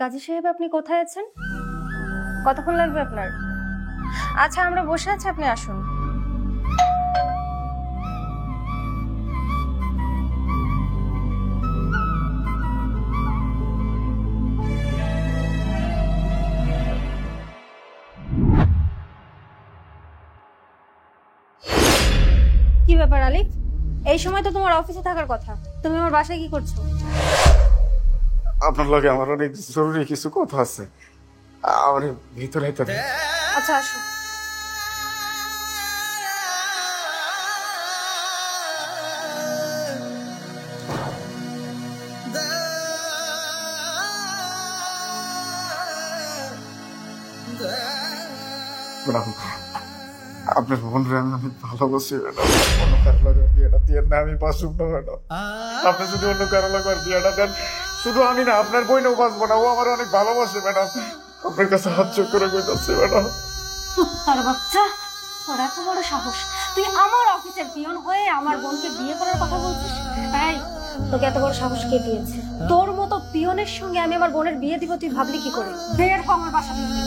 কাজী সাহেব আপনি কোথায় আছেন? কতক্ষণ লাগবে আপনার? আচ্ছা আমরা বসে আছি, আপনি আসুন। কি ব্যাপার আলিফ, এই সময় তো তোমার অফিসে থাকার কথা, তুমি আমার বাসায় কি করছো? আপনার লগে আমার অনেক জরুরি কিছু কথা আছে, আমার ভিতরে আচ্ছা আসো। আপনার বোনরে আমি অনেক ভালোবাসি ম্যাডাম। অন্য কারো লাগে বিয়েটা দিয়ে না আমি বাঁচব না ম্যাডাম। আপনি যদি অন্য কারো লাগে বিয়েটা দেন, শুধু আমি না আপনার বইনেও বাঁচবো না। ও আমার অনেক ভালোবাসে ম্যাডাম, আপনার কাছে হাত চোখ করে কইতাছি ম্যাডাম। তোর বাচ্চা, তোর এত বড় সাহস, তুই আমার অফিসের পিয়ন হয়ে আমার বোনকে বিয়ে করার কথা বলছিস? এই, তোকে এত বড় সাহস কে দিয়েছে? তোর মতো পিয়নের সঙ্গে আমি আমার বোনের বিয়ে দিব, তুই ভাবলি কি করে? বের হ আমার বাসা থেকে।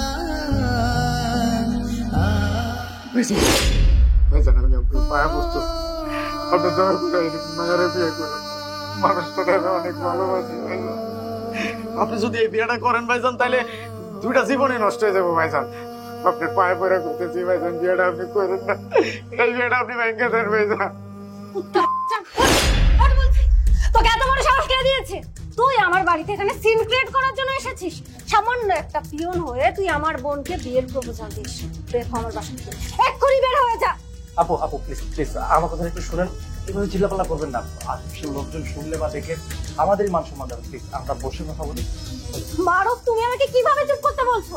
ভাইজান আমি আপনার পায়ে বসতেছি, আপনি দয়া করে মায়ের বিয়ে করুন। মানুষটাকে আমি অনেক ভালোবাসি ভাইজান। আপনি যদি এই বিয়েটা করেন ভাইজান, তাহলে দুইটা জীবনই নষ্ট হয়ে যাবো ভাইজান। আপনার পায়ে পড়ে করতেছি ভাইজান, বিয়েটা আপনি করেন না। এই বিয়েটা আপনি ভেঙে দেন ভাইজান। তোকে এত বড় সাহস কে দিয়েছে? তুই আমার বাড়িতে এখানে সিন ক্রিয়েট করার জন্য এসেছিস? সামান্য একটা পিয়ন হয়ে তুই আমার বোনকে বিয়ের প্রপোজাল দিস? বের হ আমার বাসা থেকে, এক্ষুনি বের হয়ে যা। আপু আপু প্লিজ প্লিজ আমার কথা একটু শুনেন, এভাবে চিল্লাপাল্লা করবেন না। আশেপাশের লোকজন শুনলে বা দেখে আমাদেরই মান সম্মান যাবে। প্লিজ আমরা বসে কথা বলি। মারুফ, তুমি আমাকে কিভাবে চুপ করতে বলছো?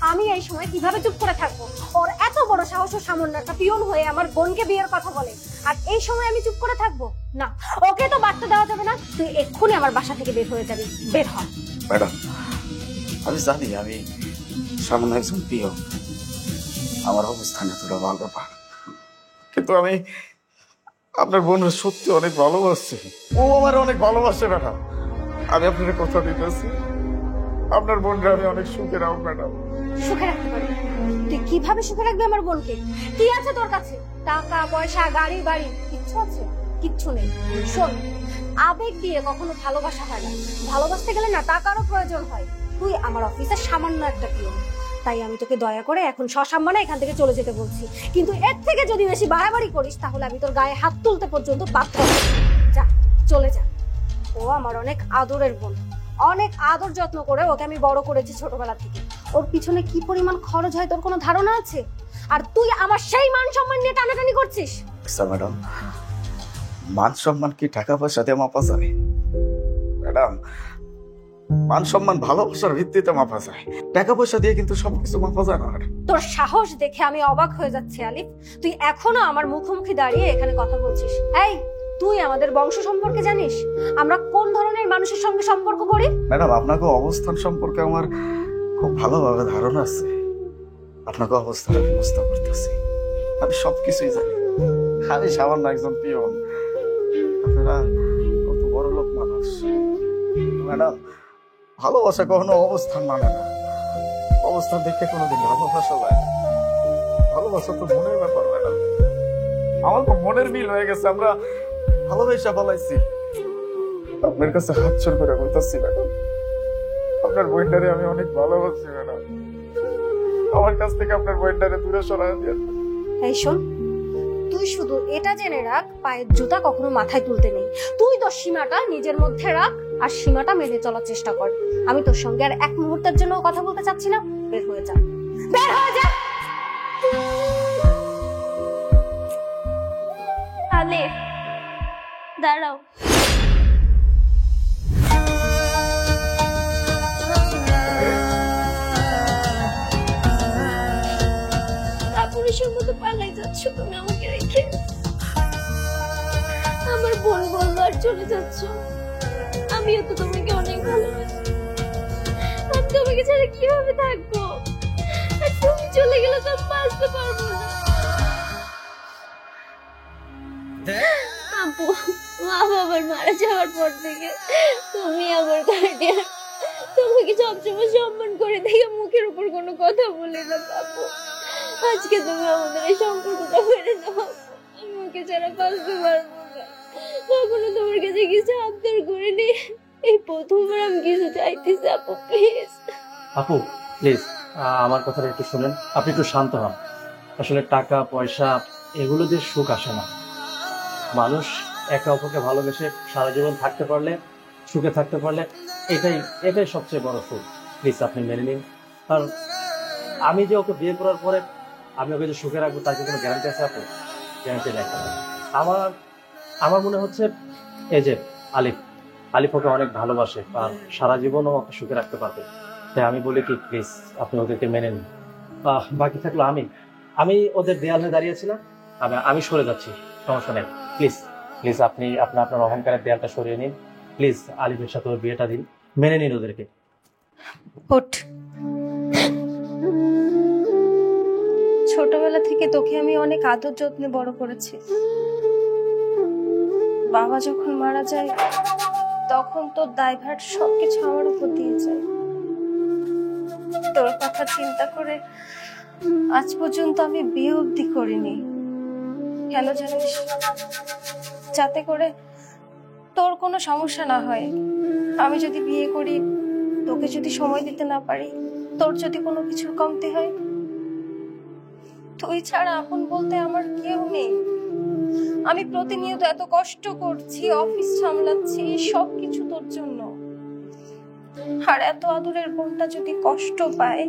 আমি এই সময় কিভাবে চুপ করে থাকবো? ওর এত বড় সাহস, ও সামান্য একটা পিয়ন হয়ে আমার বোনকে বিয়ের কথা বলে, আর এই সময় আমি চুপ করে থাকবো? না, ওকে তো বার্তা দেওয়া যাবে না। তুই এক্ষুনি আমার বাসা থেকে বের হয়ে যাবি, বের হ। ম্যাডাম আমি জানি আমি সামনে একজন প্রিয়, আমার অবস্থান এতটা ভালো ব্যাপার, কিন্তু আমি আপনার বোনের সত্যি অনেক ভালোবাসছি। ও আমার অনেক ভালোবাসে ম্যাডাম। আমি আপনার কথা দিতেছি, আপনার বোনরা আমি অনেক সুখে রাখব ম্যাডাম। সুখে রাখতে পারি? তুই কিভাবে সুখে রাখবি আমার বোনকে? কি আছে তোর কাছে? টাকা পয়সা, গাড়ি বাড়ি কিচ্ছু আছে? কিচ্ছু নেই। শোন, আবেগ দিয়ে কখনো ভালোবাসা হয় না। ভালোবাসতে গেলে না টাকারও প্রয়োজন হয়। তুই আমার অফিসে সামান্য একটা পিয়ন, তাই আমি তোকে দয়া করে এখন সসম্মানে এখান থেকে চলে যেতে বলছি। কিন্তু এর থেকে যদি বেশি বাড়াবাড়ি করিস, তাহলে আমি তোর গায়ে হাত তুলতে পর্যন্ত বাধ্য হব। যা, চলে যা। ও আমার অনেক আদরের বোন, অনেক আদর যত্ন করে ওকে আমি বড় করেছি ছোটবেলা থেকে। ওর পিছনে কি পরিমাণ খরচ হয় তোর কোনো ধারণা আছে? আর তুই আমার সেই মান সম্মান নিয়ে টানাটানি করছিস? ম্যাডাম, মান সম্মান কি টাকা পয়সা দিয়ে মাপা যায়? ম্যাডাম, মান সম্মান ভালোবাসার ভিত্তিতে মাপা যায়, টাকা পয়সা দিয়ে কিন্তু সবকিছু মাপা যায় না। তোর সাহস দেখে আমি অবাক হয়ে যাচ্ছি আলিফ, তুই এখনো আমার মুখোমুখি দাঁড়িয়ে এখানে কথা বলছিস। এই, তুই আমাদের বংশ সম্পর্কে জানিস? আমরা কোন ধরনের মানুষের সঙ্গে সম্পর্ক করি? ম্যাডাম, আপনাকে অবস্থান সম্পর্কে আমার খুব ভালোভাবে ধারণা আছে। আপনাকে অবস্থান আমি বুঝতে পারতেছি, আমি সবকিছুই জানি। আমি সামান্য একজন পিয়ন, আপনারা কত বড় লোক মানুষ। ম্যাডাম, ভালোবাসা কখনো অবস্থান মানে না। অবস্থান দেখে কোনোদিন ভালোবাসা যায় না। ভালোবাসা তো মনের ব্যাপার ম্যাডাম। আমার তো মনের মিল হয়ে গেছে, আমরা ভালোবাসা পালাইছি। আপনার কাছে হাত জোড় করে বলতেছি ম্যাডাম, আপনার বইটারে আমি অনেক ভালোবাসি ম্যাডাম। আমার কাছ থেকে আপনার বইটারে দূরে সরায় দিয়ে। এই শোন, তুই শুধু এটা জেনে রাখ, পায়ের জুতা কখনো মাথায় তুলতে নেই। তুই তোর সীমাটা নিজের মধ্যে রাখ, আর সীমাটা মেনে চলার চেষ্টা কর। আমি তোর সঙ্গে আর এক মুহূর্তের জন্য কথা বলতে চাচ্ছি না। বের হয়ে যা, বের হয়ে যা। আলিফ, দাঁড়াও। পুলিশের মতো পালাই যাচ্ছ তুমি আমাকে রেখে? আমার বোন বললো আর চলে যাচ্ছ। আমিও তো তোমাকে অনেক ভালোবাসি। আমি তোমাকে ছাড়া কিভাবে থাকবো? আর তুমি চলে গেলে তো আমি বাঁচতে পারবো না। আপু, মা বাবার মারা যাওয়ার পর থেকে তুমি আমার গার্ডিয়ান। তোমাকে সবসময় সম্মান করে দেখে মুখের উপর কোনো কথা বলি না বাবু। আজকে তুমি আমাদের এই সম্পর্কটা মেনে নাও। আমি ওকে ছাড়া বাঁচতে পারবো না। কখনো তোমার কাছে কিছু আবদার করিনি, এই প্রথমবার আমি কিছু চাইতেছি আপু, প্লিজ। আপু প্লিজ আমার কথাটা একটু শুনেন, আপনি একটু শান্ত হন। আসলে টাকা পয়সা এগুলো দিয়ে সুখ আসে না। মানুষ একে অপরকে ভালোবেসে সারা জীবন থাকতে পারলে, সুখে থাকতে পারলে এটাই এটাই সবচেয়ে বড় সুখ। প্লিজ আপনি মেনে নিন। আর আমি যে ওকে বিয়ে করার পরে আমি ওকে যে সুখে রাখবো তার কি কোনো গ্যারান্টি আছে আপু? গ্যারান্টি নেই। আমার আমার মনে হচ্ছে এই যে আলিফ আলিফ ওকে অনেক ভালোবাসে আর সারা জীবনও ওকে সুখে রাখতে পারবে। তাই আমি বলি কি প্লিজ আপনি ওদেরকে মেনে নিন। বাকি থাকলো আমি ওদের দেয়ালে দাঁড়িয়েছিলাম, আমি সরে যাচ্ছি, সমস্যা নেই। প্লিজ প্লিজ আপনি আপনার অহংকারের দেয়ালটা সরিয়ে নিন। প্লিজ আলিফের সাথে ওর বিয়েটা দিন, মেনে নিন ওদেরকে। ওঠ। ছোটবেলা থেকে তোকে আমি অনেক আদর যত্নে বড় করেছি। বাবা যখন মারা যায় তখন তোর দায়ভার সবকিছু আমার উপর দিয়ে যায়। তোর কথা চিন্তা করে আজ পর্যন্ত আমি বিয়ে অবধি করিনি। কেন জানিস? যাতে করে তোর কোনো সমস্যা না হয়। আমি যদি বিয়ে করি, তোকে যদি সময় দিতে না পারি, তোর যদি কোনো কিছুর কমতি হয়, তুই ছাড়া আপন বলতে আমার কেউ নেই। আমি প্রতিনিয়ত এত কষ্ট করছি, অফিস সামলাচ্ছি, সবকিছু তোর জন্য। আর এত আদরের বোনটা যদি কষ্ট পায়,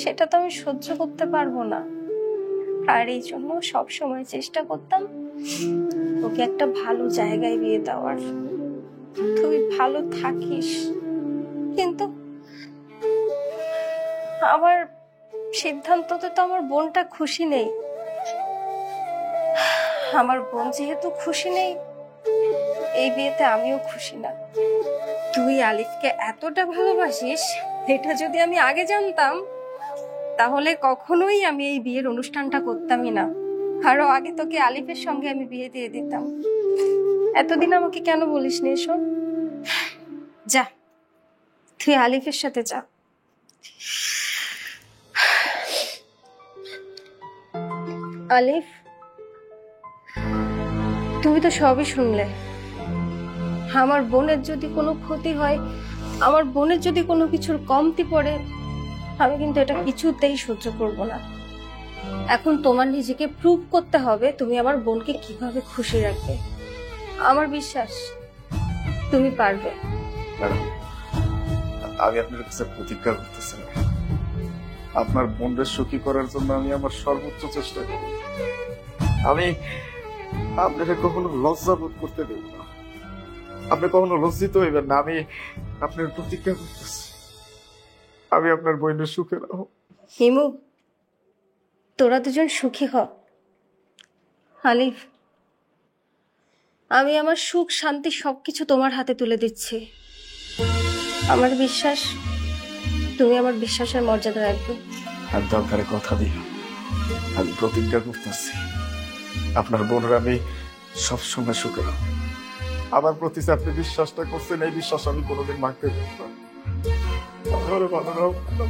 সেটা তো আমি সহ্য করতে পারবো না। আর এই জন্য সবসময় চেষ্টা করতাম ওকে একটা ভালো জায়গায় বিয়ে দেওয়ার, তুই ভালো থাকিস। কিন্তু আমার সিদ্ধান্ততে তো আমার বোনটা খুশি নেই। আমার বোন যেহেতু খুশি নেই, এই বিয়েতে আমিও খুশি না। তুই আলিফকে এতটা ভালোবাসিস, এটা যদি আমি আগে জানতাম তাহলে কখনোই আমি এই বিয়ের অনুষ্ঠানটা করতামই না। আরো আগে তোকে আলিফের সঙ্গে আমি বিয়ে দিয়ে দিতাম। এতদিন আমাকে কেন বলিস নি? শোন, যা তুই আলিফের সাথে যা। আলিফ, তুমি তো সবই শুনলে। আমার বোনের যদি কোনো ক্ষতি হয়, আমার বোনের যদি কোনো কিছুর কমতি পড়ে, আমি কিন্তু এটা কিছুতেই সহ্য করব না। এখন তোমার নিজেকে প্রুভ করতে হবে তুমি আমার বোনকে কিভাবে খুশি রাখবে। আমার বিশ্বাস তুমি পারবে। ম্যাডাম, আমি আপনার কাছে প্রতিজ্ঞা করতেছি, আপনার বোনদের সুখী করার জন্য আমি আমার সর্বোচ্চ চেষ্টা করি। আমি আপনাকে কখনো লজ্জা বোধ করতে দেব না, আপনি কখনো লজ্জিত হইবেন না। আমি আপনার প্রতিজ্ঞা করতেছি, আমি আপনার বোনের সুখে রাখবো। হিমু, তোরা দুজন সুখী হ। আলিফ, আমি আমার সুখ শান্তি সবকিছু তোমার হাতে তুলে দিচ্ছি। আমার বিশ্বাস তুমি আমার বিশ্বাসের মর্যাদা রাখবে। আর দরকারে কথা দিই, আমি প্রতিজ্ঞা করতেছি আপনার বোনের আমি সবসময় সুখে রাখবো। আমার প্রতি যে আপনি বিশ্বাসটা করছেন, এই বিশ্বাস আমি কোনোদিন মানতে পারবো না। ভালো রাখবো।